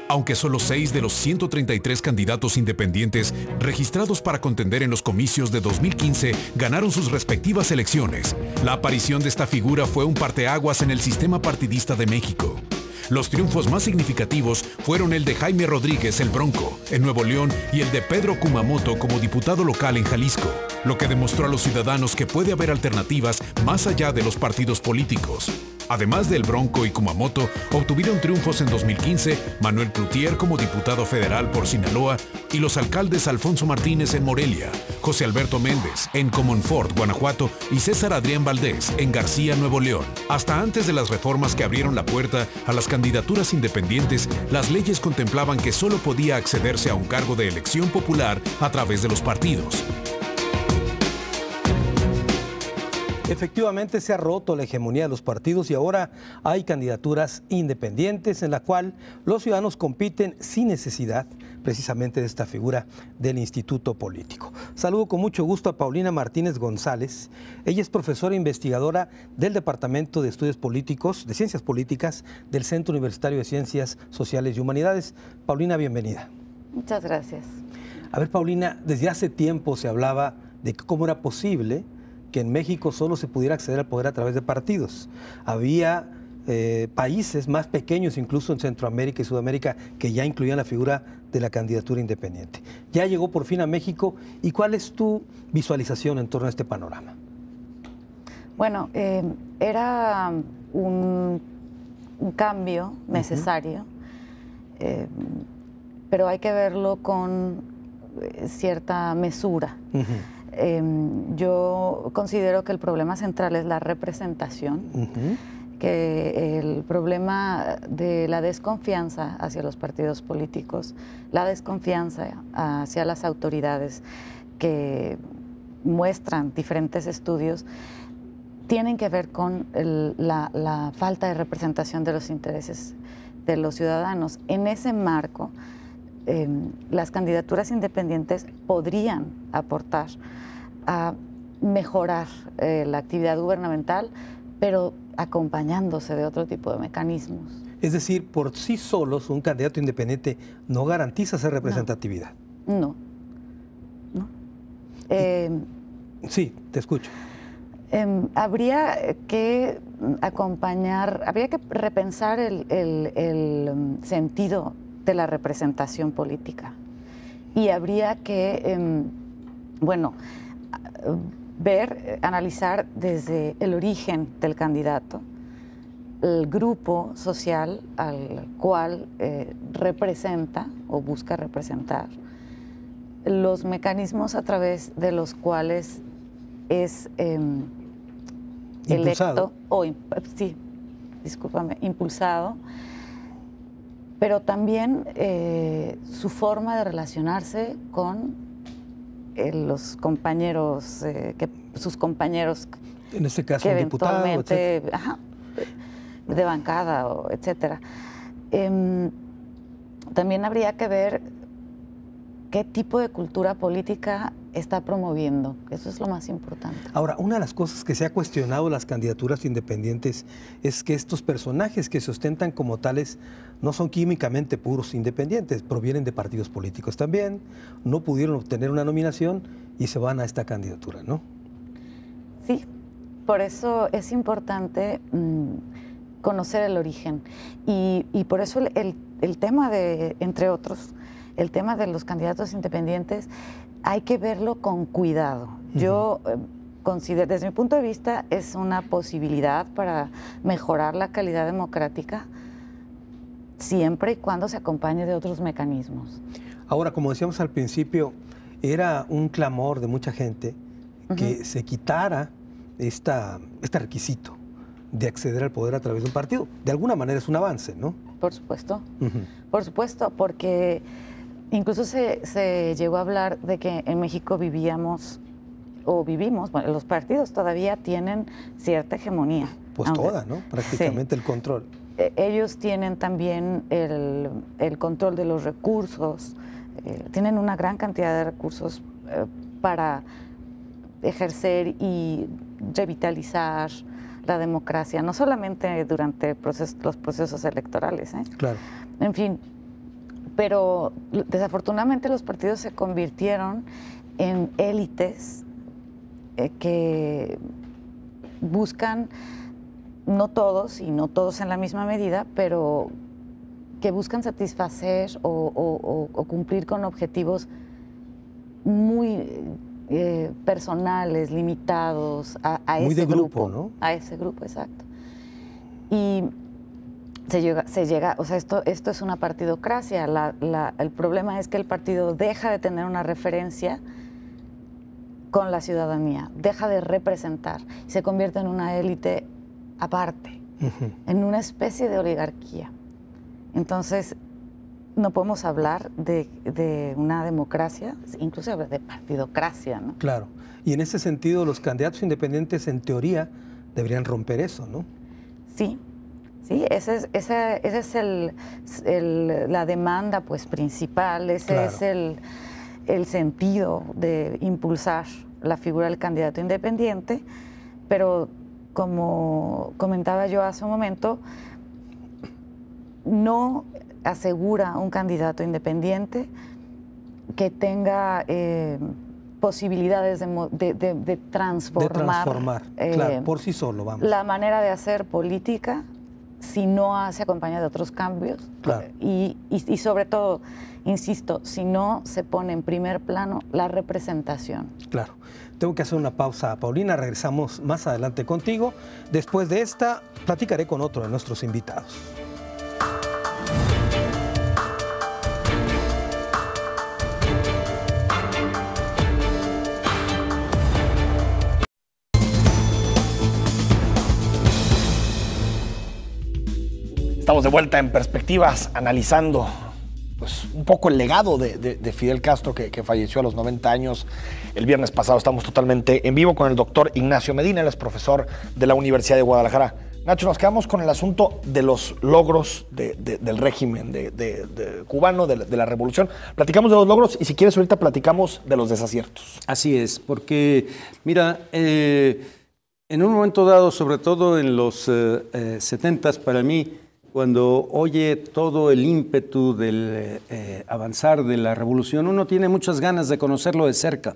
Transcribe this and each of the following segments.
Aunque solo 6 de los 133 candidatos independientes registrados para contender en los comicios de 2015 ganaron sus respectivas elecciones, la aparición de esta figura fue un parteaguas en el sistema partidista de México. Los triunfos más significativos fueron el de Jaime Rodríguez, el Bronco, en Nuevo León, y el de Pedro Kumamoto como diputado local en Jalisco, lo que demostró a los ciudadanos que puede haber alternativas más allá de los partidos políticos. Además del Bronco y Kumamoto, obtuvieron triunfos en 2015 Manuel Cloutier como diputado federal por Sinaloa y los alcaldes Alfonso Martínez en Morelia, José Alberto Méndez en Comonfort, Guanajuato, y César Adrián Valdés en García, Nuevo León. Hasta antes de las reformas que abrieron la puerta a las candidaturas independientes, las leyes contemplaban que solo podía accederse a un cargo de elección popular a través de los partidos. Efectivamente se ha roto la hegemonía de los partidos y ahora hay candidaturas independientes en la cual los ciudadanos compiten sin necesidad precisamente de esta figura del instituto político. Saludo con mucho gusto a Paulina Martínez González. Ella es profesora e investigadora del Departamento de Estudios Políticos, de Ciencias Políticas del Centro Universitario de Ciencias Sociales y Humanidades. Paulina, bienvenida. Muchas gracias. A ver, Paulina, desde hace tiempo se hablaba de cómo era posible que en México solo se pudiera acceder al poder a través de partidos. Había países más pequeños, incluso en Centroamérica y Sudamérica, que ya incluían la figura de la candidatura independiente. Ya llegó por fin a México. ¿Y cuál es tu visualización en torno a este panorama? Bueno, era un cambio necesario, pero hay que verlo con cierta mesura. Yo considero que el problema central es la representación, que el problema de la desconfianza hacia los partidos políticos, la desconfianza hacia las autoridades que muestran diferentes estudios, tienen que ver con la falta de representación de los intereses de los ciudadanos. En ese marco, las candidaturas independientes podrían aportar a mejorar la actividad gubernamental, pero acompañándose de otro tipo de mecanismos. Es decir, por sí solos un candidato independiente no garantiza esa representatividad. No. Sí, te escucho. Habría que acompañar, habría que repensar el sentido de la representación política y habría que, analizar desde el origen del candidato, el grupo social al cual representa o busca representar, los mecanismos a través de los cuales es electo o impulsado, pero también su forma de relacionarse con los compañeros, sus compañeros, en este caso, que un diputado, eventualmente, de bancada, etcétera. También habría que ver qué tipo de cultura política está promoviendo. Eso es lo más importante. Ahora, una de las cosas que se ha cuestionado las candidaturas independientes es que estos personajes que se ostentan como tales no son químicamente puros independientes, provienen de partidos políticos también, no pudieron obtener una nominación y se van a esta candidatura, ¿no? Sí, por eso es importante conocer el origen y por eso el tema de, entre otros, el tema de los candidatos independientes hay que verlo con cuidado. Yo considero, desde mi punto de vista, es una posibilidad para mejorar la calidad democrática siempre y cuando se acompañe de otros mecanismos. Ahora, como decíamos al principio, era un clamor de mucha gente que se quitara este requisito de acceder al poder a través de un partido. De alguna manera es un avance, ¿no? Por supuesto. Por supuesto, porque incluso se llegó a hablar de que en México vivimos, bueno, los partidos todavía tienen cierta hegemonía. Pues toda, ¿no? Prácticamente sí. El control. Ellos tienen también el control de los recursos, tienen una gran cantidad de recursos para ejercer y revitalizar la democracia, no solamente durante los procesos electorales. Claro. En fin, Pero desafortunadamente los partidos se convirtieron en élites que buscan, no todos y no todos en la misma medida, pero que buscan satisfacer o cumplir con objetivos muy personales, limitados a muy ese de grupo, ¿no? A ese grupo, exacto. Y se llega, o sea, esto es una partidocracia. El problema es que el partido deja de tener una referencia con la ciudadanía, deja de representar, se convierte en una élite aparte, en una especie de oligarquía. Entonces, no podemos hablar de una democracia, incluso hablar de partidocracia, ¿no? Claro. Y en ese sentido, los candidatos independientes, en teoría, deberían romper eso, ¿no? Sí. Sí, esa es la demanda pues, principal, ese es el sentido de impulsar la figura del candidato independiente, pero como comentaba yo hace un momento, no asegura un candidato independiente que tenga posibilidades de transformar, claro, por sí solo, vamos. La manera de hacer política si no se acompaña de otros cambios. Claro. Y sobre todo, insisto, si no se pone en primer plano la representación. Claro. Tengo que hacer una pausa, Paulina. Regresamos más adelante contigo. Después de esta, platicaré con otro de nuestros invitados. Estamos de vuelta en Perspectivas, analizando pues, un poco el legado de Fidel Castro, que falleció a los 90 años el viernes pasado. Estamos totalmente en vivo con el doctor Ignacio Medina, él es profesor de la Universidad de Guadalajara. Nacho, nos quedamos con el asunto de los logros del régimen cubano, de la revolución. Platicamos de los logros y si quieres ahorita platicamos de los desaciertos. Así es, porque mira, en un momento dado, sobre todo en los 70s, para mí, cuando oye todo el ímpetu del avanzar de la revolución, uno tiene muchas ganas de conocerlo de cerca.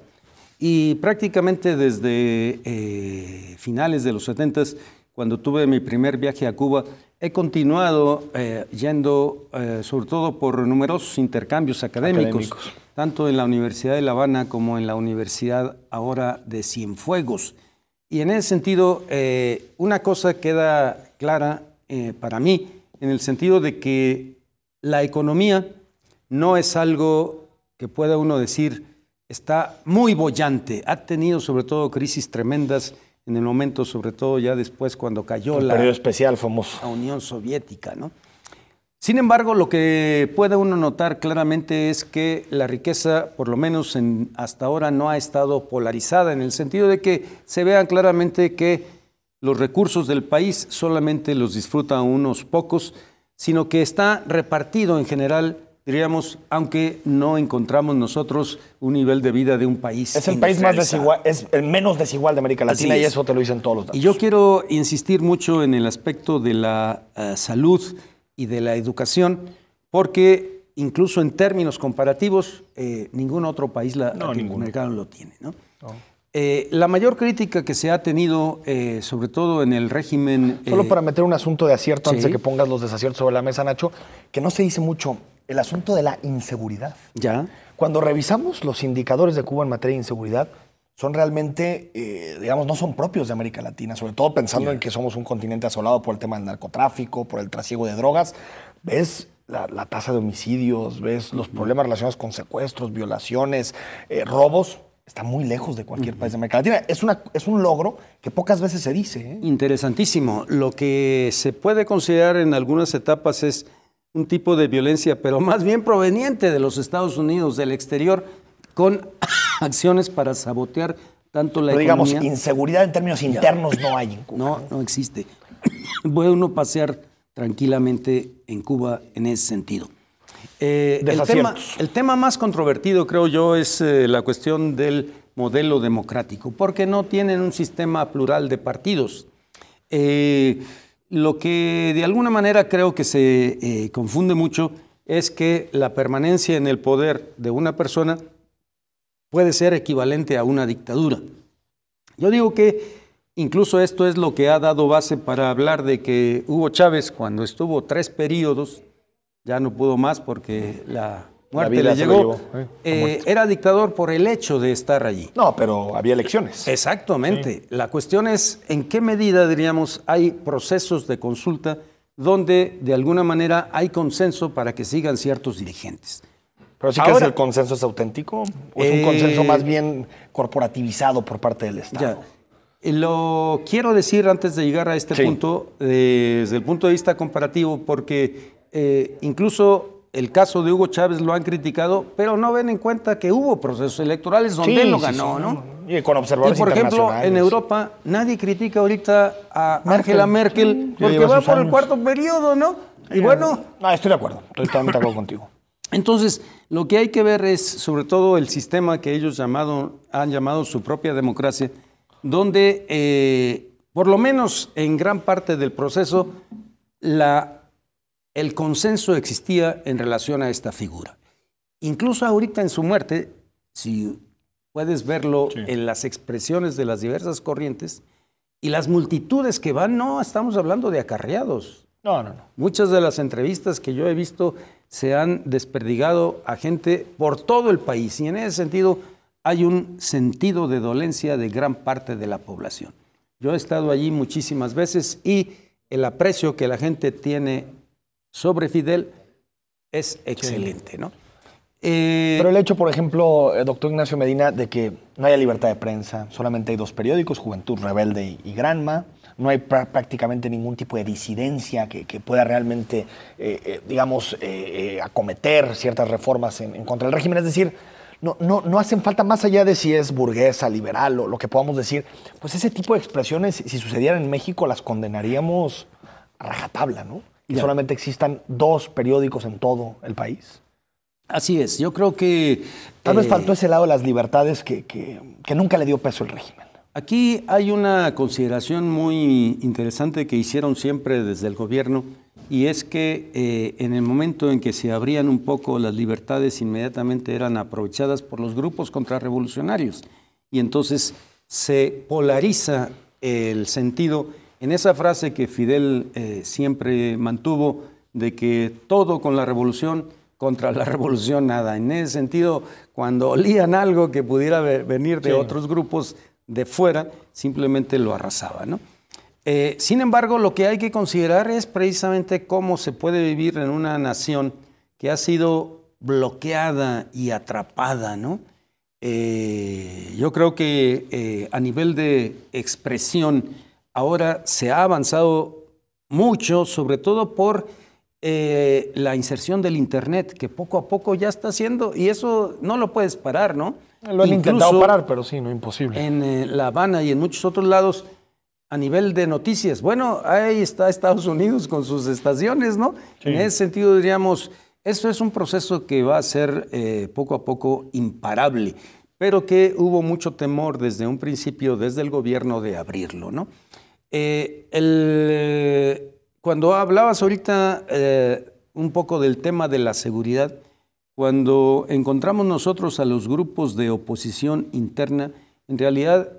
Y prácticamente desde finales de los 70s, cuando tuve mi primer viaje a Cuba, he continuado yendo, sobre todo por numerosos intercambios académicos, tanto en la Universidad de La Habana como en la Universidad ahora de Cienfuegos. Y en ese sentido, una cosa queda clara para mí, en el sentido de que la economía no es algo que pueda uno decir está muy boyante. Ha tenido sobre todo crisis tremendas en el momento, sobre todo ya después cuando cayó el periodo especial famoso, la Unión Soviética, ¿no? Sin embargo, lo que puede uno notar claramente es que la riqueza, por lo menos hasta ahora, no ha estado polarizada, en el sentido de que se vean claramente que los recursos del país solamente los disfrutan unos pocos, sino que está repartido en general, diríamos, aunque no encontramos nosotros un nivel de vida de un país. Es el país más desigual, es el menos desigual de América Latina y eso te lo dicen todos los datos. Y yo quiero insistir mucho en el aspecto de la salud y de la educación, porque incluso en términos comparativos, ningún otro país latinoamericano lo tiene, ¿no? La mayor crítica que se ha tenido, sobre todo en el régimen... Solo para meter un asunto de acierto, antes de que pongas los desaciertos sobre la mesa, Nacho, que no se dice mucho, el asunto de la inseguridad. Ya. Cuando revisamos los indicadores de Cuba en materia de inseguridad, son realmente, digamos, no son propios de América Latina, sobre todo pensando en que somos un continente asolado por el tema del narcotráfico, por el trasiego de drogas. Ves la tasa de homicidios, ves los problemas relacionados con secuestros, violaciones, robos. Está muy lejos de cualquier país de América Latina. Es un logro que pocas veces se dice, ¿eh? Interesantísimo. Lo que se puede considerar en algunas etapas es un tipo de violencia, pero más bien proveniente de los Estados Unidos, del exterior, con acciones para sabotear tanto la economía. Digamos, inseguridad en términos internos no hay en Cuba. No existe. Puede uno pasear tranquilamente en Cuba en ese sentido. El tema más controvertido, creo yo, es la cuestión del modelo democrático, porque no tienen un sistema plural de partidos. Lo que de alguna manera creo que se confunde mucho es que la permanencia en el poder de una persona puede ser equivalente a una dictadura. Yo digo que incluso esto es lo que ha dado base para hablar de que Hugo Chávez, cuando estuvo 3 periodos, ya no pudo más porque la muerte le llegó, era dictador por el hecho de estar allí. No, pero había elecciones. Exactamente. Sí. La cuestión es en qué medida, diríamos, hay procesos de consulta donde de alguna manera hay consenso para que sigan ciertos dirigentes. ¿Pero sí crees que el consenso es auténtico? ¿O es un consenso más bien corporativizado por parte del Estado? Ya. Lo quiero decir antes de llegar a este punto, desde el punto de vista comparativo, porque incluso el caso de Hugo Chávez lo han criticado, pero no ven en cuenta que hubo procesos electorales donde él lo ganó, ¿no? Y con observadores internacionales. Y por ejemplo, en Europa nadie critica ahorita a Angela Merkel porque va por el 4º periodo, ¿no? Y bueno... No, estoy de acuerdo, estoy totalmente de acuerdo contigo. Entonces, lo que hay que ver es sobre todo el sistema que ellos han llamado su propia democracia, donde por lo menos en gran parte del proceso el consenso existía en relación a esta figura. Incluso ahorita en su muerte, si puedes verlo en las expresiones de las diversas corrientes y las multitudes que van, no estamos hablando de acarreados. No. Muchas de las entrevistas que yo he visto se han desperdigado a gente por todo el país y en ese sentido hay un sentido de dolencia de gran parte de la población. Yo he estado allí muchísimas veces y el aprecio que la gente tiene sobre Fidel es excelente, ¿no? Pero el hecho, por ejemplo, doctor Ignacio Medina, de que no haya libertad de prensa, solamente hay 2 periódicos, Juventud Rebelde y Granma, no hay prácticamente ningún tipo de disidencia que pueda realmente, acometer ciertas reformas en contra del régimen. Es decir, no hacen falta, más allá de si es burguesa, liberal o lo que podamos decir, pues ese tipo de expresiones, si sucedieran en México, las condenaríamos a rajatabla, ¿no? Que solamente existan 2 periódicos en todo el país. Así es, yo creo que... Tal vez faltó ese lado de las libertades que nunca le dio peso el régimen. Aquí hay una consideración muy interesante que hicieron siempre desde el gobierno y es que en el momento en que se abrían un poco las libertades inmediatamente eran aprovechadas por los grupos contrarrevolucionarios y entonces se polariza el sentido en esa frase que Fidel siempre mantuvo de que todo con la revolución, contra la revolución nada. En ese sentido, cuando olían algo que pudiera venir de otros grupos de fuera, simplemente lo arrasaba, ¿no? Sin embargo, lo que hay que considerar es precisamente cómo se puede vivir en una nación que ha sido bloqueada y atrapada, ¿no? Yo creo que a nivel de expresión ahora se ha avanzado mucho, sobre todo por la inserción del Internet, que poco a poco ya está haciendo, y eso no lo puedes parar, ¿no? Lo han intentado parar, pero sí, no imposible. En La Habana y en muchos otros lados, a nivel de noticias, bueno, ahí está Estados Unidos con sus estaciones, ¿no? Sí. En ese sentido diríamos, eso es un proceso que va a ser poco a poco imparable, pero que hubo mucho temor desde un principio, desde el gobierno, de abrirlo, ¿no? Cuando hablabas ahorita un poco del tema de la seguridad, cuando encontramos nosotros a los grupos de oposición interna, en realidad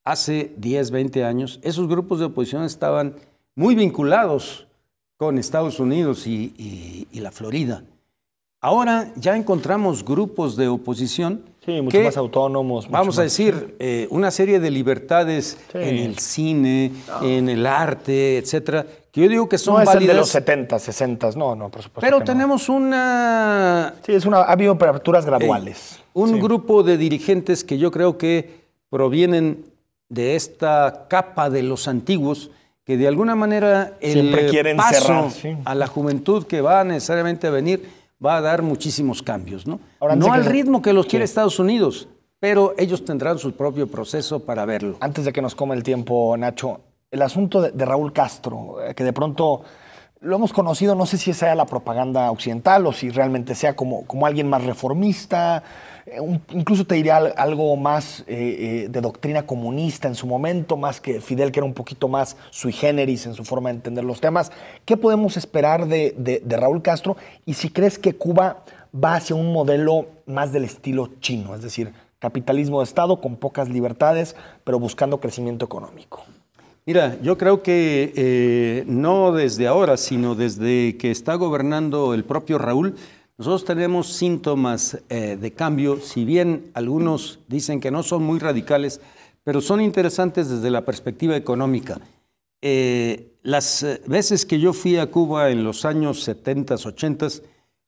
hace 10, 20 años, esos grupos de oposición estaban muy vinculados con Estados Unidos y la Florida. Ahora ya encontramos grupos de oposición mucho más autónomos. Vamos a decir, una serie de libertades en el cine, en el arte, etcétera, que yo digo que son válidas. No es el de los 70, 60, no, por supuesto. Pero tenemos una... Sí, ha habido aperturas graduales. Un grupo de dirigentes que yo creo que provienen de esta capa de los antiguos, que de alguna manera siempre quieren paso a la juventud que va necesariamente a venir va a dar muchísimos cambios, ¿no? Ahora, no al ritmo que los quiere Estados Unidos, pero ellos tendrán su propio proceso para verlo. Antes de que nos coma el tiempo, Nacho, el asunto de Raúl Castro, que de pronto lo hemos conocido, no sé si sea la propaganda occidental o si realmente sea como alguien más reformista, incluso te diría algo más de doctrina comunista en su momento, más que Fidel, que era un poquito más sui generis en su forma de entender los temas. ¿Qué podemos esperar de Raúl Castro? Y si crees que Cuba va hacia un modelo más del estilo chino, es decir, capitalismo de Estado con pocas libertades, pero buscando crecimiento económico. Mira, yo creo que no desde ahora, sino desde que está gobernando el propio Raúl, nosotros tenemos síntomas de cambio, si bien algunos dicen que no son muy radicales, pero son interesantes desde la perspectiva económica. Las veces que yo fui a Cuba en los años 70, 80,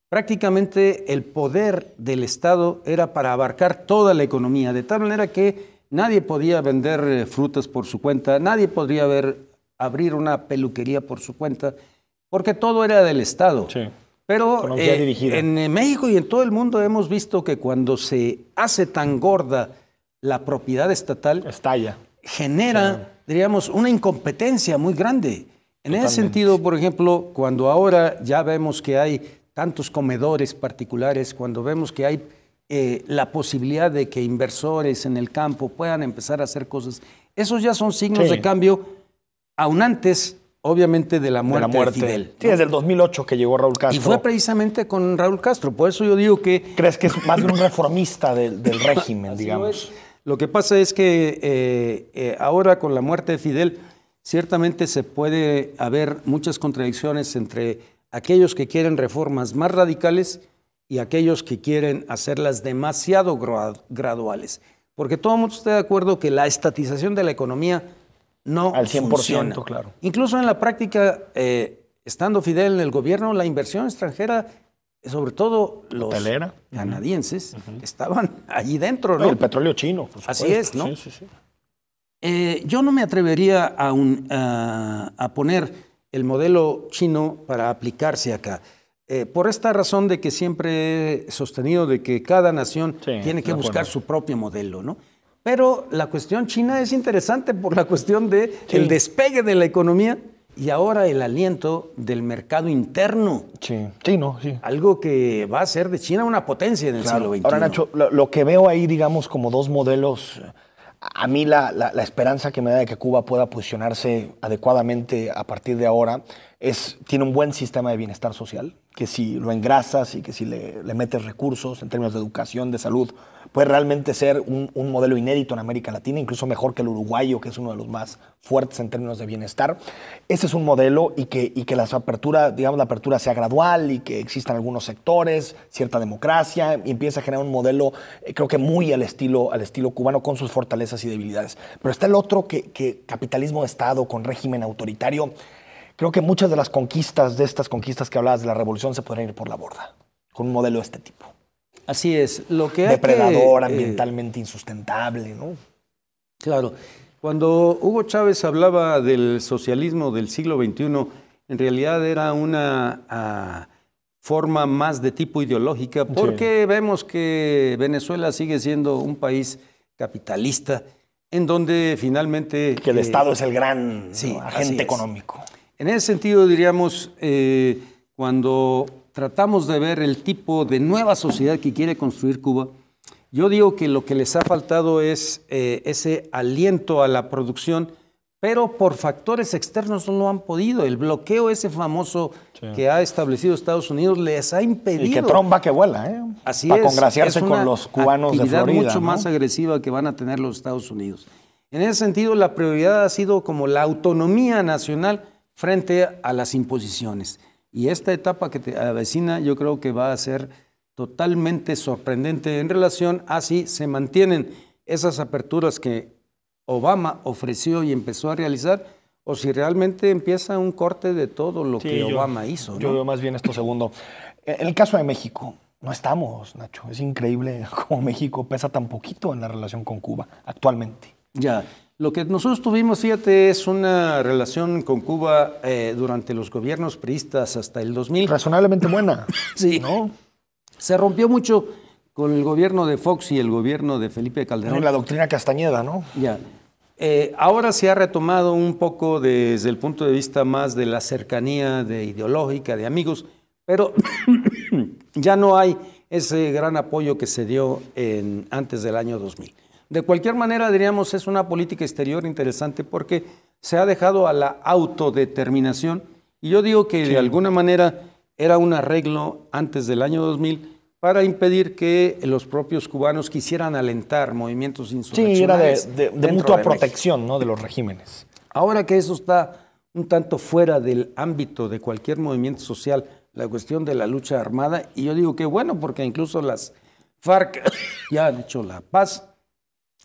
prácticamente el poder del Estado era para abarcar toda la economía, de tal manera que nadie podía vender frutas por su cuenta, nadie podría abrir una peluquería por su cuenta, porque todo era del Estado. Sí. Pero en México y en todo el mundo hemos visto que cuando se hace tan gorda la propiedad estatal, estalla. Genera, diríamos, una incompetencia muy grande. En ese sentido, por ejemplo, cuando ahora ya vemos que hay tantos comedores particulares, cuando vemos que hay la posibilidad de que inversores en el campo puedan empezar a hacer cosas, esos ya son signos de cambio, aún antes, obviamente, de la muerte de Fidel, ¿no? Sí, desde el 2008 que llegó Raúl Castro. Y fue precisamente con Raúl Castro, por eso yo digo que... ¿Crees que es más bien un reformista del régimen, digamos? Lo que pasa es que ahora con la muerte de Fidel, ciertamente se puede haber muchas contradicciones entre aquellos que quieren reformas más radicales y aquellos que quieren hacerlas demasiado graduales. Porque todo el mundo está de acuerdo que la estatización de la economía no al 100%, funciona. Claro. Incluso en la práctica, estando Fidel en el gobierno, la inversión extranjera, sobre todo los canadienses, estaban allí dentro, ¿no? El petróleo chino, por supuesto. Así es, ¿no? Sí. Yo no me atrevería a poner el modelo chino para aplicarse acá. Por esta razón de que siempre he sostenido de que cada nación tiene que buscar su propio modelo, ¿no? Pero la cuestión china es interesante por la cuestión del despegue de la economía y ahora el aliento del mercado interno. Sí. Algo que va a hacer de China una potencia en el siglo XXI. Ahora, Nacho, lo que veo ahí, digamos, como dos modelos, a mí la esperanza que me da de que Cuba pueda posicionarse adecuadamente a partir de ahora tiene un buen sistema de bienestar social, que si lo engrasas y que si le metes recursos en términos de educación, de salud, puede realmente ser un modelo inédito en América Latina, incluso mejor que el uruguayo, que es uno de los más fuertes en términos de bienestar. Ese es un modelo y que la apertura sea gradual y que existan algunos sectores, cierta democracia, y empieza a generar un modelo, creo que muy al estilo cubano, con sus fortalezas y debilidades. Pero está el otro que capitalismo de Estado con régimen autoritario. Creo que muchas de las conquistas, de estas conquistas que hablabas de la revolución, se podrían ir por la borda, con un modelo de este tipo. Así es. Lo que depredador, ambientalmente insustentable, ¿no? Claro. Cuando Hugo Chávez hablaba del socialismo del siglo XXI, en realidad era una forma más de tipo ideológica, porque vemos que Venezuela sigue siendo un país capitalista, en donde finalmente... Que el Estado es el gran agente económico. En ese sentido, diríamos, cuando tratamos de ver el tipo de nueva sociedad que quiere construir Cuba, yo digo que lo que les ha faltado es ese aliento a la producción, pero por factores externos no lo han podido. El bloqueo ese famoso que ha establecido Estados Unidos les ha impedido. Y que Trump va que vuela, ¿eh? Así para congraciarse con los cubanos de Florida. Es mucho más agresiva que van a tener los Estados Unidos. En ese sentido, la prioridad ha sido como la autonomía nacional frente a las imposiciones. Y esta etapa que te avecina yo creo que va a ser totalmente sorprendente en relación a si se mantienen esas aperturas que Obama ofreció y empezó a realizar, o si realmente empieza un corte de todo lo que Obama hizo, ¿no? Yo veo más bien esto segundo. En el caso de México, no estamos, Nacho. Es increíble cómo México pesa tan poquito en la relación con Cuba actualmente. Ya. Lo que nosotros tuvimos, fíjate, es una relación con Cuba durante los gobiernos priistas hasta el 2000. Razonablemente buena. Sí. ¿No? Se rompió mucho con el gobierno de Fox y el gobierno de Felipe Calderón. La doctrina Castañeda, ¿no? Ya. Ahora se ha retomado un poco desde el punto de vista más de la cercanía ideológica, de amigos, pero ya no hay ese gran apoyo que se dio antes del año 2000. De cualquier manera, diríamos, es una política exterior interesante porque se ha dejado a la autodeterminación, y yo digo que de alguna manera era un arreglo antes del año 2000 para impedir que los propios cubanos quisieran alentar movimientos insurreccionales. Sí, era de mutua protección, ¿no?, de los regímenes. Ahora que eso está un tanto fuera del ámbito de cualquier movimiento social, la cuestión de la lucha armada, y yo digo que bueno, porque incluso las FARC ya han hecho la paz,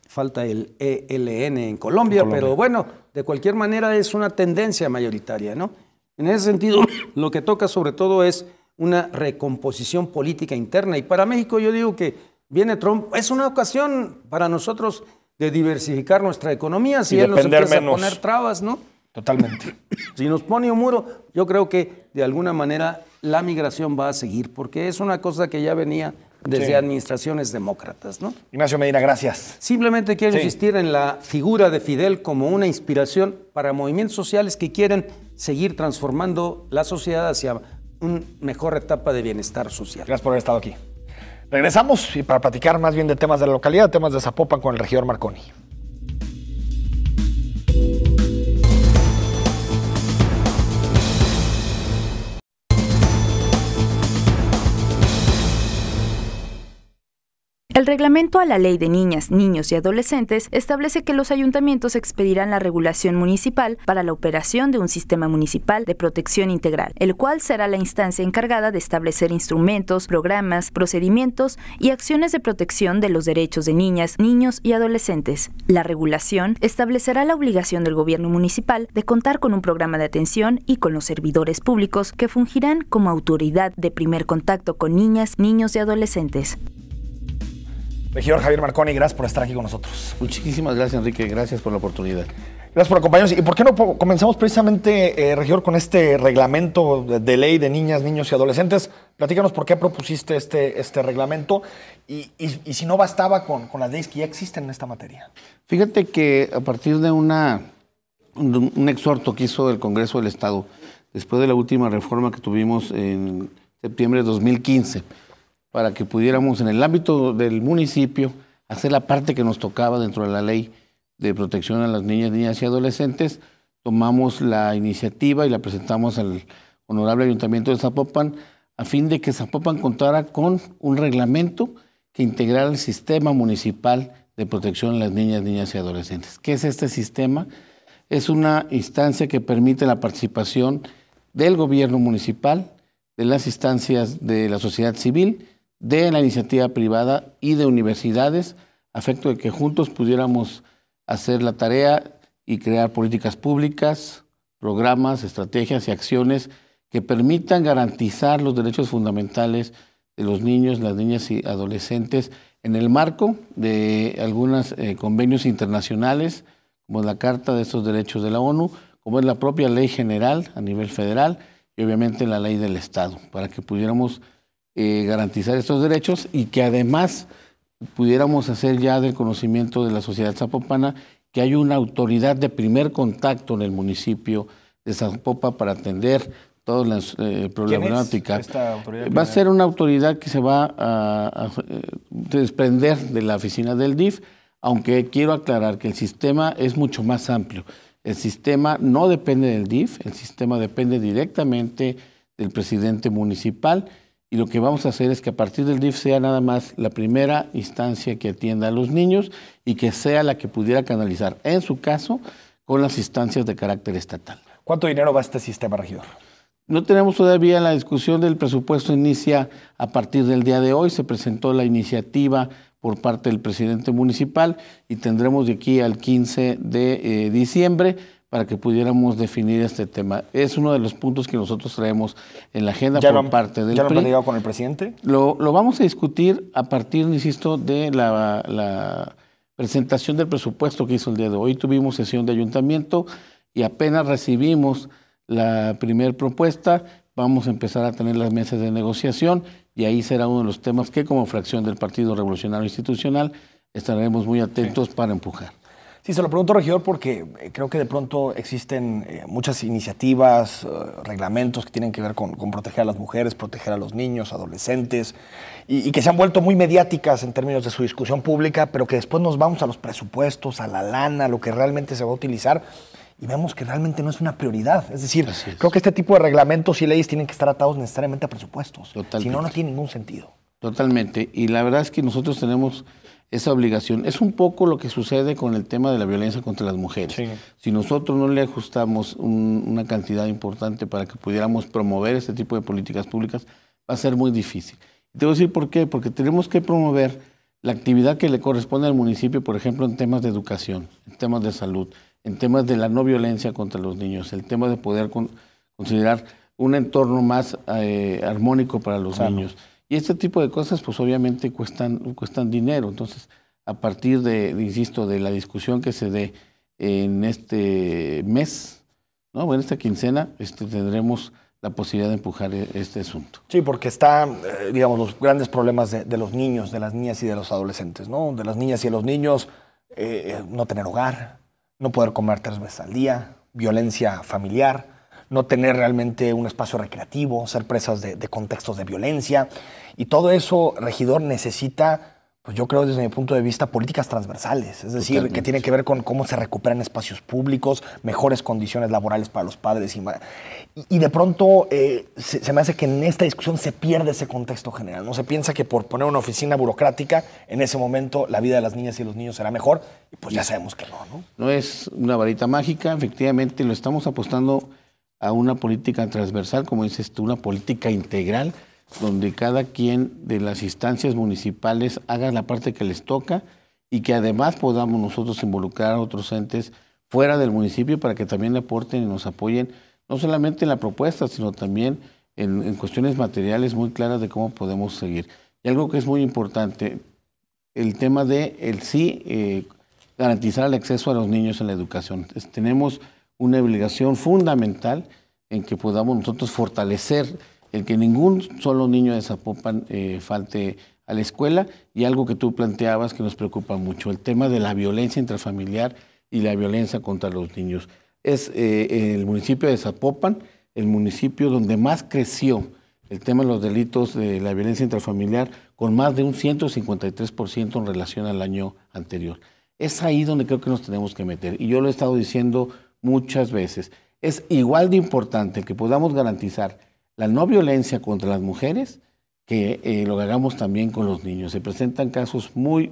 falta el ELN en Colombia, pero bueno, de cualquier manera es una tendencia mayoritaria, ¿no? En ese sentido, lo que toca sobre todo es una recomposición política interna, y para México yo digo que viene Trump, es una ocasión para nosotros de diversificar nuestra economía, si él nos empieza a poner trabas, ¿no? Totalmente. Si nos pone un muro, yo creo que de alguna manera la migración va a seguir, porque es una cosa que ya venía desde administraciones demócratas, ¿no? Ignacio Medina, gracias. Simplemente quiero insistir en la figura de Fidel como una inspiración para movimientos sociales que quieren seguir transformando la sociedad hacia una mejor etapa de bienestar social. Gracias por haber estado aquí. Regresamos y para platicar más bien de temas de la localidad, temas de Zapopan con el regidor Marconi. El reglamento a la Ley de Niñas, Niños y Adolescentes establece que los ayuntamientos expedirán la regulación municipal para la operación de un sistema municipal de protección integral, el cual será la instancia encargada de establecer instrumentos, programas, procedimientos y acciones de protección de los derechos de niñas, niños y adolescentes. La regulación establecerá la obligación del gobierno municipal de contar con un programa de atención y con los servidores públicos que fungirán como autoridad de primer contacto con niñas, niños y adolescentes. Regidor Javier Marconi, gracias por estar aquí con nosotros. Muchísimas gracias, Enrique. Gracias por la oportunidad. Gracias por acompañarnos. ¿Y por qué no comenzamos precisamente, regidor, con este reglamento de ley de niñas, niños y adolescentes? Platícanos por qué propusiste este reglamento y si no bastaba con las leyes que ya existen en esta materia. Fíjate que a partir de un exhorto que hizo el Congreso del Estado, después de la última reforma que tuvimos en septiembre de 2015, para que pudiéramos en el ámbito del municipio hacer la parte que nos tocaba dentro de la ley de protección a las niñas y adolescentes, tomamos la iniciativa y la presentamos al Honorable Ayuntamiento de Zapopan a fin de que Zapopan contara con un reglamento que integrara el sistema municipal de protección a las niñas y adolescentes. ¿Qué es este sistema? Es una instancia que permite la participación del gobierno municipal, de las instancias de la sociedad civil, de la iniciativa privada y de universidades, a efecto de que juntos pudiéramos hacer la tarea y crear políticas públicas, programas, estrategias y acciones que permitan garantizar los derechos fundamentales de los niños, las niñas y adolescentes en el marco de algunos convenios internacionales, como la Carta de estos Derechos de la ONU, como es la propia ley general a nivel federal y obviamente la ley del Estado, para que pudiéramos garantizar estos derechos y que además pudiéramos hacer ya del conocimiento de la sociedad zapopana que hay una autoridad de primer contacto en el municipio de Zapopan para atender todas las problemáticas. Va a ser una autoridad que se va a desprender de la oficina del DIF, aunque quiero aclarar que el sistema es mucho más amplio. El sistema no depende del DIF, el sistema depende directamente del presidente municipal. Y lo que vamos a hacer es que a partir del DIF sea nada más la primera instancia que atienda a los niños y que sea la que pudiera canalizar, en su caso, con las instancias de carácter estatal. ¿Cuánto dinero va este sistema, regidor? No tenemos todavía la discusión del presupuesto, inicia a partir del día de hoy. Se presentó la iniciativa por parte del presidente municipal y tendremos de aquí al 15 de diciembre para que pudiéramos definir este tema. Es uno de los puntos que nosotros traemos en la agenda por parte del PRI. ¿Ya lo han platicado con el presidente? Lo vamos a discutir a partir, insisto, de la presentación del presupuesto que hizo el día de hoy. Tuvimos sesión de ayuntamiento y apenas recibimos la primera propuesta, vamos a empezar a tener las mesas de negociación y ahí será uno de los temas que como fracción del Partido Revolucionario Institucional estaremos muy atentos para empujar. Sí, se lo pregunto, regidor, porque creo que de pronto existen muchas iniciativas, reglamentos que tienen que ver con proteger a las mujeres, proteger a los niños, adolescentes, y que se han vuelto muy mediáticas en términos de su discusión pública, pero que después nos vamos a los presupuestos, a la lana, a lo que realmente se va a utilizar, y vemos que realmente no es una prioridad. Es decir, creo que este tipo de reglamentos y leyes tienen que estar atados necesariamente a presupuestos. Totalmente. Si no, no tiene ningún sentido. Totalmente. Y la verdad es que nosotros tenemos esa obligación. Es un poco lo que sucede con el tema de la violencia contra las mujeres. Sí. Si nosotros no le ajustamos una cantidad importante para que pudiéramos promover este tipo de políticas públicas, va a ser muy difícil. Y te voy a decir por qué. Porque tenemos que promover la actividad que le corresponde al municipio, por ejemplo, en temas de educación, en temas de salud, en temas de la no violencia contra los niños, el tema de poder considerar un entorno más armónico para los niños. Y este tipo de cosas, pues obviamente cuestan dinero. Entonces, a partir insisto, de la discusión que se dé en este mes, ¿no? En esta quincena, tendremos la posibilidad de empujar este asunto. Sí, porque está, digamos, los grandes problemas de los niños, de las niñas y de los adolescentes, ¿no? De las niñas y de los niños, no tener hogar, no poder comer 3 veces al día, violencia familiar, no tener realmente un espacio recreativo, ser presas de contextos de violencia. Y todo eso, regidor, necesita, pues yo creo desde mi punto de vista, políticas transversales. Es decir, que tiene que ver con cómo se recuperan espacios públicos, mejores condiciones laborales para los padres. Y de pronto se me hace que en esta discusión se pierde ese contexto general. No se piensa que por poner una oficina burocrática, en ese momento la vida de las niñas y los niños será mejor. Y pues ya sabemos que no. No es una varita mágica. Efectivamente, lo estamos apostando a una política transversal, como dices tú, una política integral, donde cada quien de las instancias municipales haga la parte que les toca y que además podamos nosotros involucrar a otros entes fuera del municipio para que también aporten y nos apoyen, no solamente en la propuesta, sino también en cuestiones materiales muy claras de cómo podemos seguir. Y algo que es muy importante, el tema de garantizar el acceso a los niños en la educación. Tenemos una obligación fundamental en que podamos nosotros fortalecer el que ningún solo niño de Zapopan falte a la escuela, y algo que tú planteabas que nos preocupa mucho, el tema de la violencia intrafamiliar y la violencia contra los niños. Es el municipio de Zapopan el municipio donde más creció el tema de los delitos de la violencia intrafamiliar, con más de un 153% en relación al año anterior. Es ahí donde creo que nos tenemos que meter, y yo lo he estado diciendo muchas veces. Es igual de importante que podamos garantizar la no violencia contra las mujeres, que lo hagamos también con los niños. Se presentan casos muy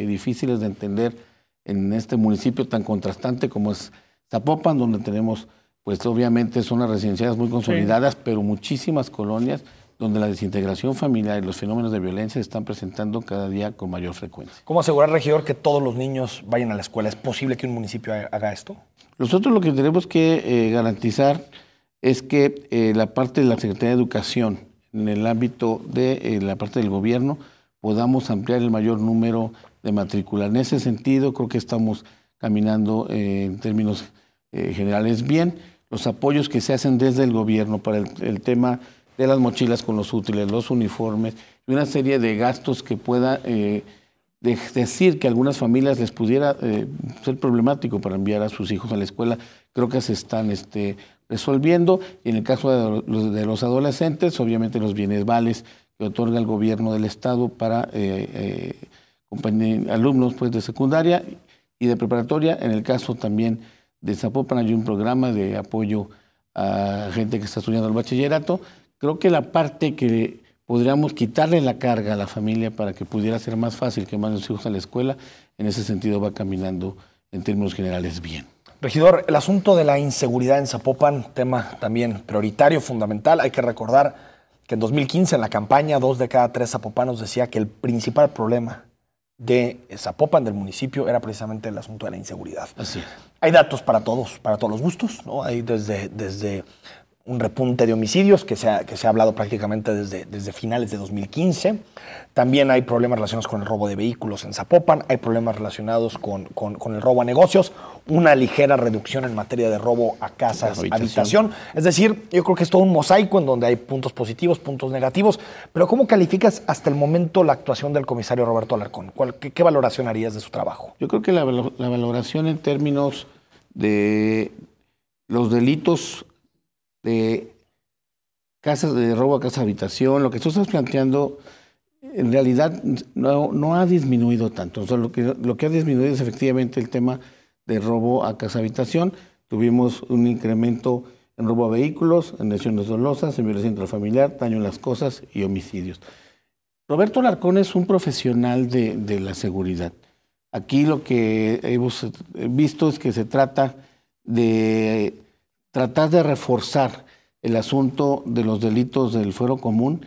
difíciles de entender en este municipio tan contrastante como es Zapopan, donde tenemos, pues obviamente, zonas residenciales muy consolidadas, sí, pero muchísimas colonias donde la desintegración familiar y los fenómenos de violencia se están presentando cada día con mayor frecuencia. ¿Cómo asegurar, regidor, que todos los niños vayan a la escuela? ¿Es posible que un municipio haga esto? Nosotros lo que tenemos que garantizar es que la parte de la Secretaría de Educación, en el ámbito de la parte del gobierno, podamos ampliar el mayor número de matrícula. En ese sentido, creo que estamos caminando en términos generales bien. Los apoyos que se hacen desde el gobierno para el tema de las mochilas con los útiles, los uniformes y una serie de gastos que pueda decir que a algunas familias les pudiera ser problemático para enviar a sus hijos a la escuela, creo que se están resolviendo. Y en el caso de los adolescentes, obviamente los bienes vales que otorga el gobierno del estado para alumnos pues, de secundaria y de preparatoria. En el caso también de Zapopan hay un programa de apoyo a gente que está estudiando el bachillerato. Creo que la parte que podríamos quitarle la carga a la familia para que pudiera ser más fácil que manden sus hijos a la escuela, en ese sentido va caminando en términos generales bien. Regidor, el asunto de la inseguridad en Zapopan, tema también prioritario, fundamental. Hay que recordar que en 2015, en la campaña, 2 de cada 3 zapopanos decía que el principal problema de Zapopan, del municipio, era precisamente el asunto de la inseguridad. Así es. Hay datos para todos los gustos, ¿no? Hay desde un repunte de homicidios que se ha hablado prácticamente desde finales de 2015. También hay problemas relacionados con el robo de vehículos en Zapopan, hay problemas relacionados con el robo a negocios, una ligera reducción en materia de robo a casas, habitación. Es decir, yo creo que es todo un mosaico en donde hay puntos positivos, puntos negativos, pero ¿cómo calificas hasta el momento la actuación del comisario Roberto Alarcón? ¿Qué valoración harías de su trabajo? Yo creo que la valoración en términos de los delitos de casas de robo a casa habitación, lo que tú estás planteando, en realidad no ha disminuido tanto. O sea, lo que ha disminuido es efectivamente el tema de robo a casa habitación. Tuvimos un incremento en robo a vehículos, en lesiones dolosas, en violencia intrafamiliar, daño en las cosas y homicidios. Roberto Alarcón es un profesional de la seguridad. Aquí lo que hemos visto es que se trata de reforzar el asunto de los delitos del fuero común,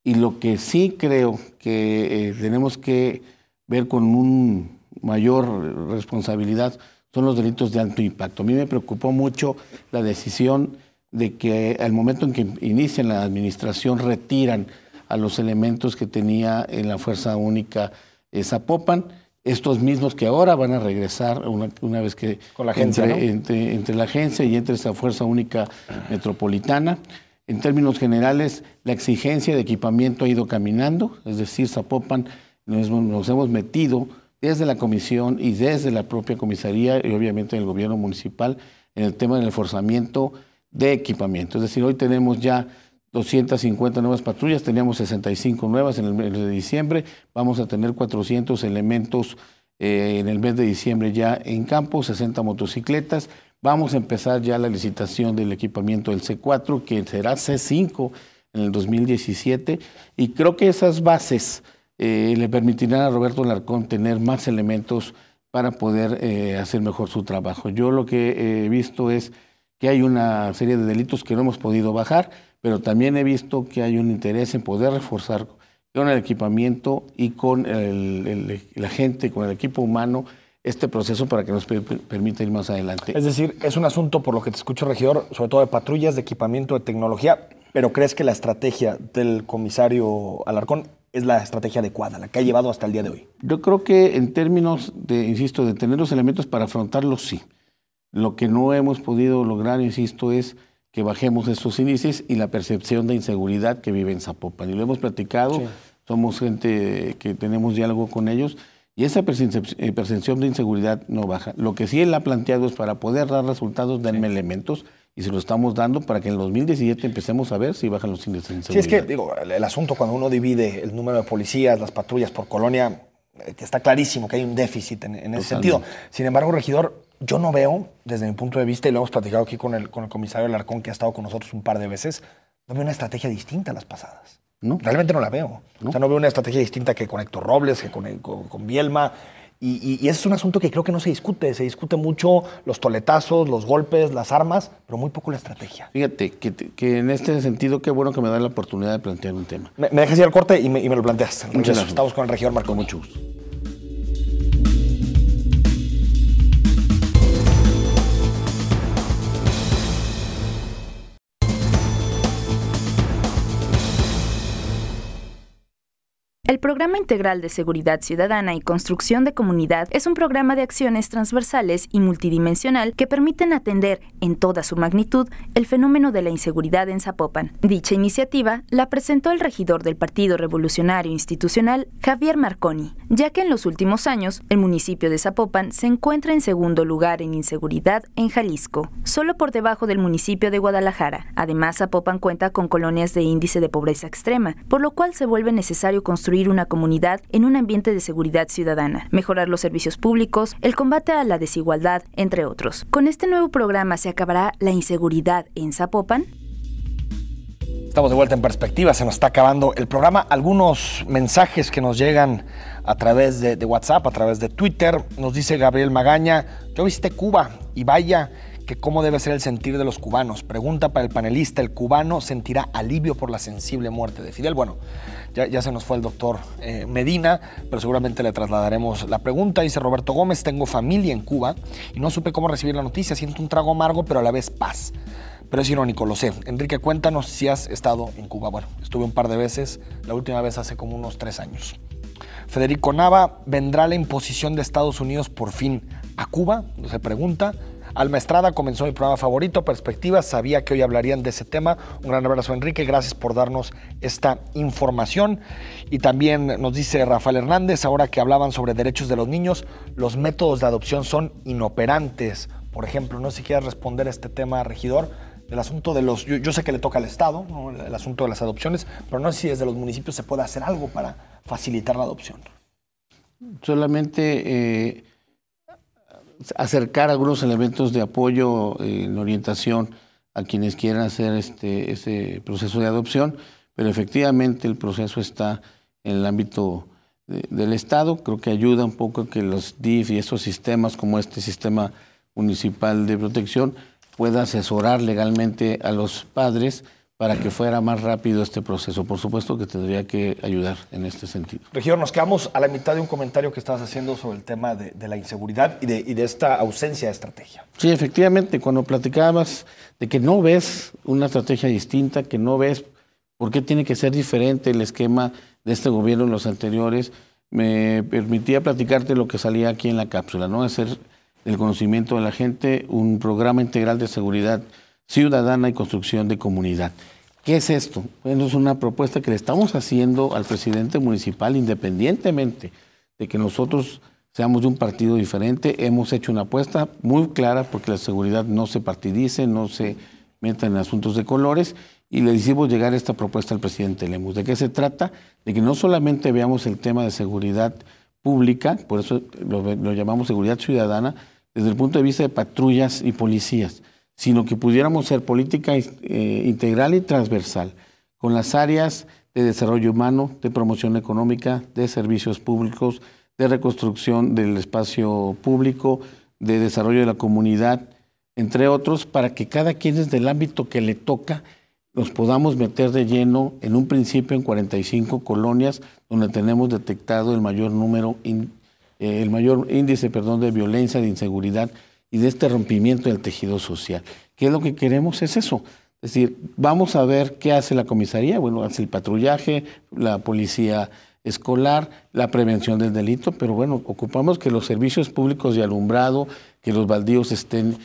y lo que sí creo que tenemos que ver con un mayor responsabilidad son los delitos de alto impacto. A mí me preocupó mucho la decisión de que al momento en que inician la administración retiran a los elementos que tenía en la Fuerza Única Zapopan, estos mismos que ahora van a regresar una vez que con la agencia, entre la agencia y entre esa Fuerza Única Metropolitana. En términos generales, la exigencia de equipamiento ha ido caminando, es decir, Zapopan nos hemos metido desde la comisión y desde la propia comisaría y obviamente en el gobierno municipal en el tema del reforzamiento de equipamiento. Es decir, hoy tenemos ya 250 nuevas patrullas, teníamos 65 nuevas en el mes de diciembre, vamos a tener 400 elementos en el mes de diciembre ya en campo, 60 motocicletas, vamos a empezar ya la licitación del equipamiento del C4, que será C5 en el 2017, y creo que esas bases le permitirán a Roberto Alarcón tener más elementos para poder hacer mejor su trabajo. Yo lo que he visto es que hay una serie de delitos que no hemos podido bajar, pero también he visto que hay un interés en poder reforzar con el equipamiento y con la gente, con el equipo humano, este proceso para que nos permita ir más adelante. Es decir, es un asunto, por lo que te escucho, regidor, sobre todo de patrullas, de equipamiento, de tecnología, pero ¿crees que la estrategia del comisario Alarcón es la estrategia adecuada, la que ha llevado hasta el día de hoy? Yo creo que en términos insisto, de tener los elementos para afrontarlos, sí. Lo que no hemos podido lograr, insisto, es que bajemos estos índices y la percepción de inseguridad que vive en Zapopan. Y lo hemos platicado, somos gente que tenemos diálogo con ellos, y esa percepción de inseguridad no baja. Lo que sí él ha planteado es para poder dar resultados, denme elementos, y se lo estamos dando para que en el 2017 empecemos a ver si bajan los índices de inseguridad. Sí, es que digo, el asunto cuando uno divide el número de policías, las patrullas por colonia, está clarísimo que hay un déficit en ese sentido. Sin embargo, regidor, yo no veo, desde mi punto de vista, y lo hemos platicado aquí con el comisario Alarcón, que ha estado con nosotros un par de veces, no veo una estrategia distinta a las pasadas. ¿No? Realmente no la veo. ¿No? O sea, no veo una estrategia distinta que con Héctor Robles, que con Bielma. Y ese es un asunto que creo que no se discute. Se discute mucho los toletazos, los golpes, las armas, pero muy poco la estrategia. Fíjate que en este sentido, qué bueno que me da la oportunidad de plantear un tema. Me dejas ir al corte y me lo planteas. Muchas gracias. Estamos con el regidor Marco. Con mucho gusto. El Programa Integral de Seguridad Ciudadana y Construcción de Comunidad es un programa de acciones transversales y multidimensional que permiten atender, en toda su magnitud, el fenómeno de la inseguridad en Zapopan. Dicha iniciativa la presentó el regidor del Partido Revolucionario Institucional, Javier Marconi, ya que en los últimos años, el municipio de Zapopan se encuentra en segundo lugar en inseguridad en Jalisco, solo por debajo del municipio de Guadalajara. Además, Zapopan cuenta con colonias de índice de pobreza extrema, por lo cual se vuelve necesario construir una comunidad en un ambiente de seguridad ciudadana, mejorar los servicios públicos, el combate a la desigualdad, entre otros. ¿Con este nuevo programa se acabará la inseguridad en Zapopan? Estamos de vuelta en Perspectiva, se nos está acabando el programa. Algunos mensajes que nos llegan a través de WhatsApp, a través de Twitter. Nos dice Gabriel Magaña: yo visité Cuba y vaya que cómo debe ser el sentir de los cubanos. Pregunta para el panelista: ¿el cubano sentirá alivio por la sensible muerte de Fidel? Bueno, ya se nos fue el doctor Medina, pero seguramente le trasladaremos la pregunta. Dice Roberto Gómez: tengo familia en Cuba y no supe cómo recibir la noticia. Siento un trago amargo, pero a la vez paz. pero es irónico, lo sé. Enrique, cuéntanos si has estado en Cuba. Bueno, estuve un par de veces, la última vez hace como unos 3 años. Federico Nava, ¿vendrá la imposición de Estados Unidos por fin a Cuba? Se pregunta. Alma Estrada, comenzó mi programa favorito, Perspectivas, sabía que hoy hablarían de ese tema. Un gran abrazo, Enrique, gracias por darnos esta información. Y también nos dice Rafael Hernández, ahora que hablaban sobre derechos de los niños, los métodos de adopción son inoperantes. Por ejemplo, no sé si quieres responder a este tema, regidor, del asunto de los... Yo sé que le toca al Estado, ¿no?, el asunto de las adopciones, pero no sé si desde los municipios se puede hacer algo para facilitar la adopción. Solamente acercar algunos elementos de apoyo en orientación a quienes quieran hacer ese proceso de adopción, pero efectivamente el proceso está en el ámbito del Estado. Creo que ayuda un poco que los DIF y estos sistemas como este sistema municipal de protección pueda asesorar legalmente a los padres para que fuera más rápido este proceso. Por supuesto que tendría que ayudar en este sentido. Regidor, nos quedamos a la mitad de un comentario que estabas haciendo sobre el tema de la inseguridad y de esta ausencia de estrategia. Sí, efectivamente, cuando platicabas de que no ves una estrategia distinta, que no ves por qué tiene que ser diferente el esquema de este gobierno en los anteriores, me permitía platicarte lo que salía aquí en la cápsula, ¿no? Hacer del conocimiento de la gente un programa integral de seguridad ciudadana y construcción de comunidad. ¿Qué es esto? Bueno, es una propuesta que le estamos haciendo al presidente municipal, independientemente de que nosotros seamos de un partido diferente. Hemos hecho una apuesta muy clara porque la seguridad no se partidice, no se meta en asuntos de colores, y le hicimos llegar esta propuesta al presidente Lemus. ¿De qué se trata? De que no solamente veamos el tema de seguridad pública, por eso lo llamamos seguridad ciudadana, desde el punto de vista de patrullas y policías, sino que pudiéramos ser política integral y transversal, con las áreas de desarrollo humano, de promoción económica, de servicios públicos, de reconstrucción del espacio público, de desarrollo de la comunidad, entre otros, para que cada quien desde el ámbito que le toca nos podamos meter de lleno en un principio en 45 colonias donde tenemos detectado el mayor índice de violencia, de inseguridad y de este rompimiento del tejido social. ¿Qué es lo que queremos? Es eso. Es decir, vamos a ver qué hace la comisaría. Bueno, hace el patrullaje, la policía escolar, la prevención del delito, pero bueno, ocupamos que los servicios públicos de alumbrado, que los baldíos estén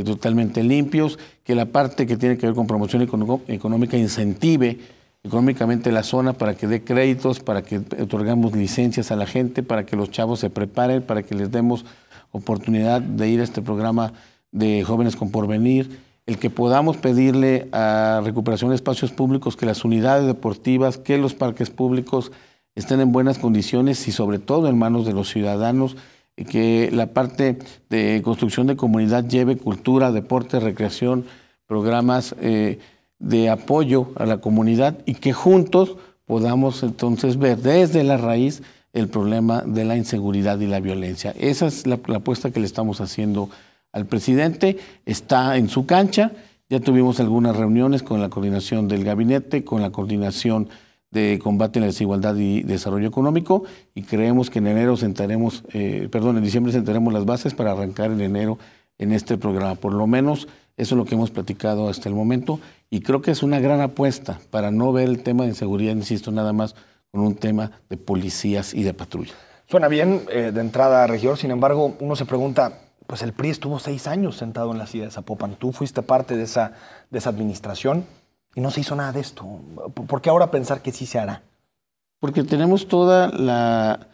totalmente limpios, que la parte que tiene que ver con promoción económica incentive económicamente la zona para que dé créditos, para que otorgamos licencias a la gente, para que los chavos se preparen, para que les demos oportunidad de ir a este programa de Jóvenes con Porvenir, el que podamos pedirle a Recuperación de Espacios Públicos que las unidades deportivas, que los parques públicos estén en buenas condiciones y sobre todo en manos de los ciudadanos, que la parte de construcción de comunidad lleve cultura, deporte, recreación, programas de apoyo a la comunidad y que juntos podamos entonces ver desde la raíz el problema de la inseguridad y la violencia. Esa es la apuesta que le estamos haciendo al presidente. Está en su cancha. Ya tuvimos algunas reuniones con la coordinación del gabinete, con la coordinación de combate a la desigualdad y desarrollo económico, y creemos que en diciembre sentaremos las bases para arrancar en enero en este programa. Por lo menos eso es lo que hemos platicado hasta el momento, y creo que es una gran apuesta para no ver el tema de inseguridad, insisto, nada más con un tema de policías y de patrulla. Suena bien de entrada, regidor, sin embargo, uno se pregunta, pues el PRI estuvo 6 años sentado en la silla de Zapopan, tú fuiste parte de esa administración y no se hizo nada de esto. ¿Por qué ahora pensar que sí se hará? Porque tenemos toda la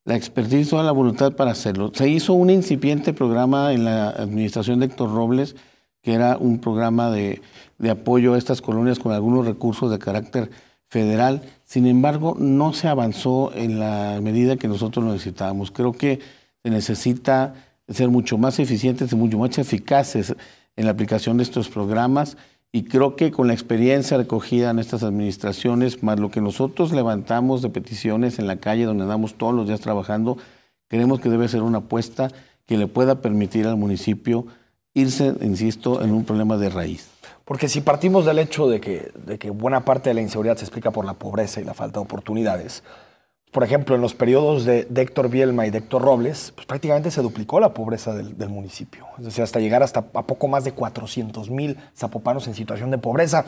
expertise, toda la voluntad para hacerlo. Se hizo un incipiente programa en la administración de Héctor Robles, que era un programa de apoyo a estas colonias con algunos recursos de carácter federal. Sin embargo, no se avanzó en la medida que nosotros lo necesitábamos. Creo que se necesita ser mucho más eficientes y mucho más eficaces en la aplicación de estos programas, y creo que con la experiencia recogida en estas administraciones, más lo que nosotros levantamos de peticiones en la calle donde andamos todos los días trabajando, creemos que debe ser una apuesta que le pueda permitir al municipio irse, insisto, en un problema de raíz. Porque si partimos del hecho de que buena parte de la inseguridad se explica por la pobreza y la falta de oportunidades, por ejemplo, en los periodos de Héctor Bielma y de Héctor Robles, pues prácticamente se duplicó la pobreza del municipio. Es decir, hasta llegar a poco más de 400,000 zapopanos en situación de pobreza.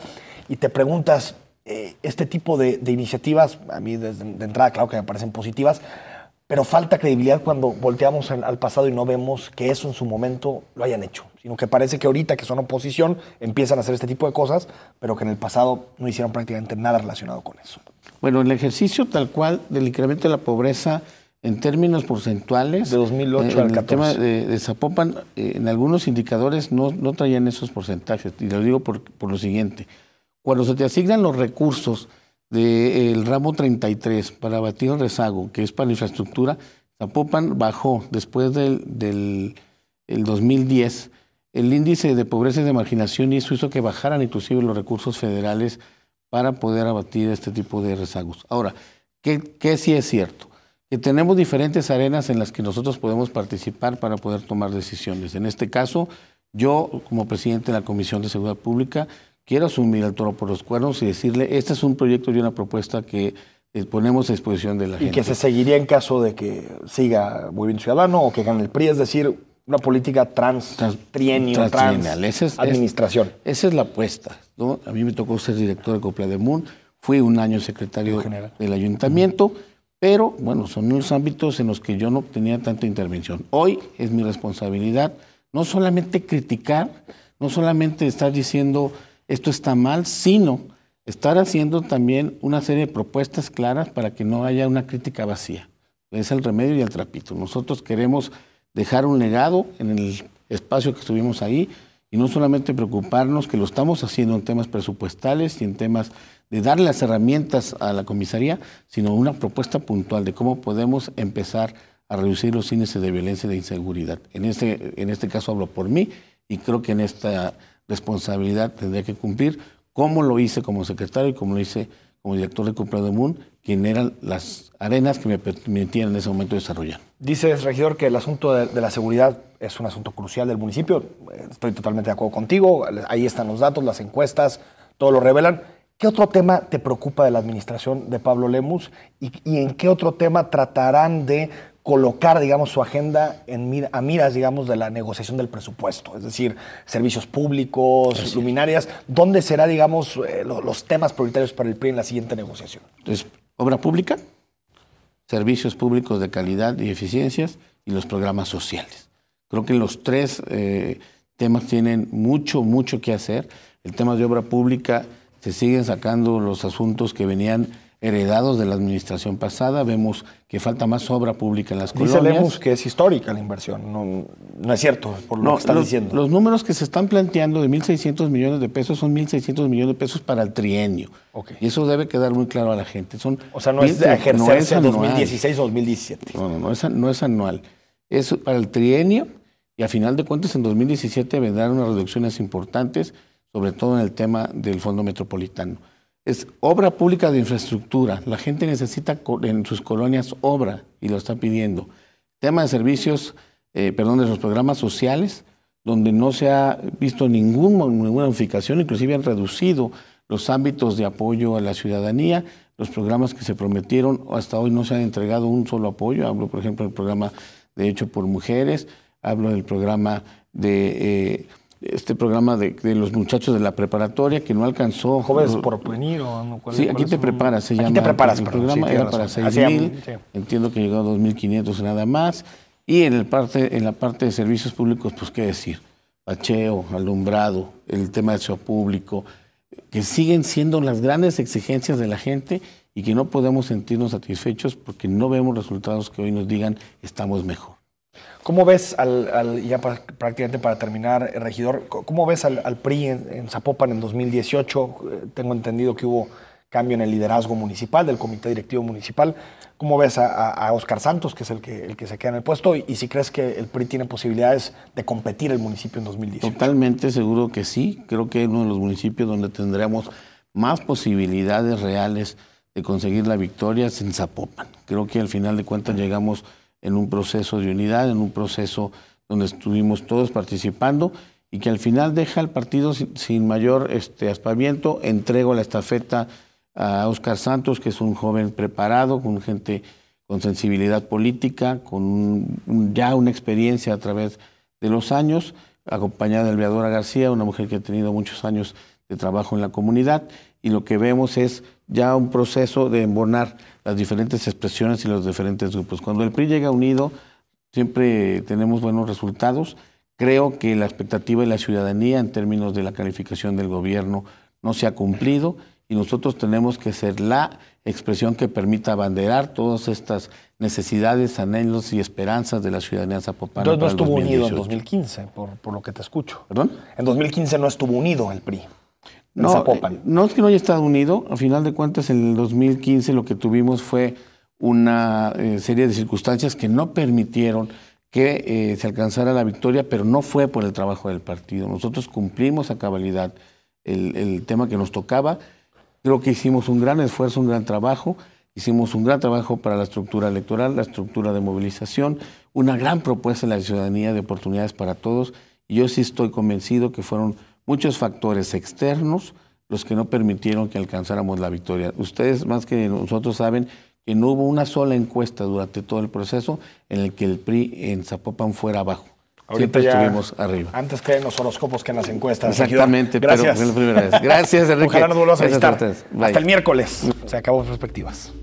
Y te preguntas, este tipo de iniciativas, a mí de entrada claro que me parecen positivas, pero falta credibilidad cuando volteamos al pasado y no vemos que eso en su momento lo hayan hecho, sino que parece que ahorita que son oposición empiezan a hacer este tipo de cosas, pero que en el pasado no hicieron prácticamente nada relacionado con eso. Bueno, el ejercicio tal cual del incremento de la pobreza en términos porcentuales, de 2008 al 14. El tema de Zapopan, en algunos indicadores no traían esos porcentajes, y lo digo por lo siguiente. Cuando se te asignan los recursos del ramo 33 para abatir el rezago, que es para la infraestructura, Zapopan bajó después del 2010 el índice de pobreza y de marginación, y eso hizo que bajaran inclusive los recursos federales para poder abatir este tipo de rezagos. Ahora, ¿qué sí es cierto? Que tenemos diferentes arenas en las que nosotros podemos participar para poder tomar decisiones. En este caso, yo, como presidente de la Comisión de Seguridad Pública, quiero asumir el toro por los cuernos y decirle, este es un proyecto y una propuesta que ponemos a disposición de la gente. Y que se seguiría en caso de que siga Movimiento Ciudadano o que gane el PRI, es decir, una política trienio, administración. Esa es la apuesta, ¿no? A mí me tocó ser director de Coplademun, fui un año secretario del ayuntamiento, pero bueno, son unos ámbitos en los que yo no tenía tanta intervención. Hoy es mi responsabilidad no solamente criticar, no solamente estar diciendo esto está mal, sino estar haciendo también una serie de propuestas claras para que no haya una crítica vacía. Es el remedio y el trapito. Nosotros queremos dejar un legado en el espacio que estuvimos ahí y no solamente preocuparnos, que lo estamos haciendo en temas presupuestales y en temas de darle las herramientas a la comisaría, sino una propuesta puntual de cómo podemos empezar a reducir los índices de violencia y de inseguridad. En este caso hablo por mí y creo que en esta responsabilidad tendría que cumplir, como lo hice como secretario y como lo hice como director de Coplademun, quien eran las arenas que me permitían en ese momento desarrollar. Dices, regidor, que el asunto de la seguridad es un asunto crucial del municipio. Estoy totalmente de acuerdo contigo. Ahí están los datos, las encuestas, todo lo revelan. ¿Qué otro tema te preocupa de la administración de Pablo Lemus y en qué otro tema tratarán de colocar, digamos, su agenda a miras, digamos, de la negociación del presupuesto? Es decir, servicios públicos, luminarias. ¿Dónde será, digamos, los temas prioritarios para el PRI en la siguiente negociación? Entonces, obra pública, servicios públicos de calidad y eficiencias y los programas sociales. Creo que los tres temas tienen mucho que hacer. El tema de obra pública, se siguen sacando los asuntos que venían heredados de la administración pasada. Vemos que falta más obra pública en las colonias. Dice Lemus que es histórica la inversión. No es cierto, por lo que estás diciendo. Los números que se están planteando de 1.600 millones de pesos son 1.600 millones de pesos para el trienio. Okay. Y eso debe quedar muy claro a la gente. O sea, no es de ejercerse en 2016 o 2017. No es anual. Es para el trienio y a final de cuentas en 2017 vendrán unas reducciones importantes, sobre todo en el tema del Fondo Metropolitano. Es obra pública de infraestructura. La gente necesita en sus colonias obra y lo está pidiendo. Tema de servicios, de los programas sociales, donde no se ha visto ninguna modificación, inclusive han reducido los ámbitos de apoyo a la ciudadanía. Los programas que se prometieron hasta hoy no se han entregado un solo apoyo. Hablo, por ejemplo, del programa de Hecho por Mujeres, hablo del programa de... programa de los muchachos de la preparatoria que no alcanzó. Jóvenes por venir o sí, aquí te preparas, se llama. Aquí te preparas, el programa era para 6,000, entiendo que llegó a 2,500 nada más. Y en la parte de servicios públicos, pues qué decir, bacheo, alumbrado, el tema del SEO público, que siguen siendo las grandes exigencias de la gente y que no podemos sentirnos satisfechos porque no vemos resultados que hoy nos digan estamos mejor. ¿Cómo ves, ya prácticamente para terminar, regidor, cómo ves al PRI en Zapopan en 2018? Tengo entendido que hubo cambio en el liderazgo municipal, del comité directivo municipal. ¿Cómo ves a Óscar Santos, que es el que se queda en el puesto? Y si crees que el PRI tiene posibilidades de competir el municipio en 2018. Totalmente seguro que sí. Creo que es uno de los municipios donde tendremos más posibilidades reales de conseguir la victoria es en Zapopan. Creo que al final de cuentas llegamos en un proceso de unidad, en un proceso donde estuvimos todos participando y que al final deja al partido sin mayor aspaviento. Entrego la estafeta a Óscar Santos, que es un joven preparado, con gente con sensibilidad política, con ya una experiencia a través de los años, acompañada de Alveadora García, una mujer que ha tenido muchos años de trabajo en la comunidad, y lo que vemos es ya un proceso de embonar las diferentes expresiones y los diferentes grupos. Cuando el PRI llega unido, siempre tenemos buenos resultados. Creo que la expectativa de la ciudadanía en términos de la calificación del gobierno no se ha cumplido, y nosotros tenemos que ser la expresión que permita abanderar todas estas necesidades, anhelos y esperanzas de la ciudadanía zapopana. Entonces no estuvo unido en 2015, por lo que te escucho. ¿Perdón? En 2015 no estuvo unido el PRI. No, no es que no haya estado unido. A final de cuentas, en el 2015 lo que tuvimos fue una serie de circunstancias que no permitieron que se alcanzara la victoria, pero no fue por el trabajo del partido. Nosotros cumplimos a cabalidad el tema que nos tocaba. Creo que hicimos un gran esfuerzo, un gran trabajo. Hicimos un gran trabajo para la estructura electoral, la estructura de movilización, una gran propuesta en la ciudadanía de oportunidades para todos. Y yo sí estoy convencido que fueron muchos factores externos los que no permitieron que alcanzáramos la victoria. Ustedes, más que nosotros, saben que no hubo una sola encuesta durante todo el proceso en el que el PRI en Zapopan fuera abajo. Ahorita siempre estuvimos arriba. Antes creen los horóscopos que en las encuestas. Exactamente, gracias. Pero fue la primera vez. Gracias, Enrique. Ojalá nos volvamos a visitar. Hasta el miércoles. Se acabó Perspectivas.